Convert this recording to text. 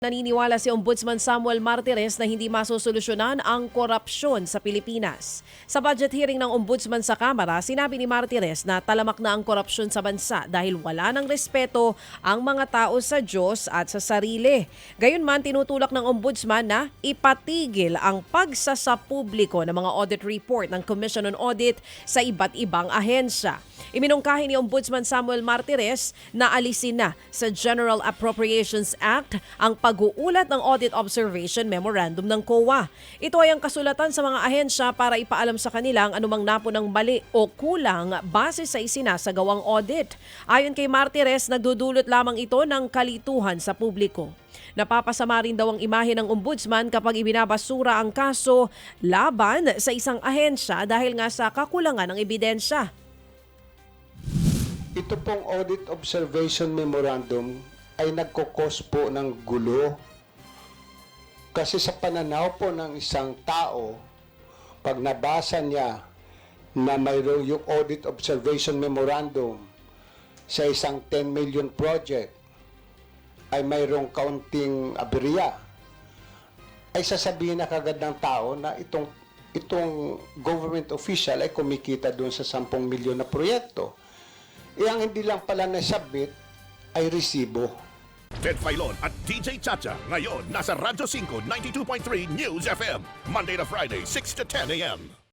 Naniniwala si Ombudsman Samuel Martires na hindi masosolusyonan ang korupsyon sa Pilipinas. Sa budget hearing ng Ombudsman sa Kamara, sinabi ni Martires na talamak na ang korupsyon sa bansa dahil wala ng respeto ang mga tao sa Diyos at sa sarili. Gayunman, tinutulak ng Ombudsman na ipatigil ang pagsasapubliko ng mga audit report ng Commission on Audit sa iba't ibang ahensya. Iminungkahi ni Ombudsman Samuel Martires na alisin na sa General Appropriations Act ang pag-uulat ng Audit Observation Memorandum ng COA. Ito ay ang kasulatan sa mga ahensya para ipaalam sa kanila ang anumang napunang mali o kulang base sa isinasagawang audit. Ayon kay Martires, nagdudulot lamang ito ng kalituhan sa publiko. Napapasama rin daw ang imahe ng ombudsman kapag ibinabasura ang kaso laban sa isang ahensya dahil nga sa kakulangan ng ebidensya. Ito pong Audit Observation Memorandum ay nagkukos po ng gulo. Kasi sa pananaw po ng isang tao, pag nabasa niya na mayroon yung Audit Observation Memorandum sa isang 10 million project ay mayroong kaunting aberya, ay sasabihin na kagad ng tao na itong government official ay kumikita doon sa 10 milyon na proyekto. Ang hindi lang pala na-submit ay resibo. Ted Filon at DJ Chacha ngayon nasa Radyo 5 92.3 News FM Monday to Friday 6 to 10 a.m.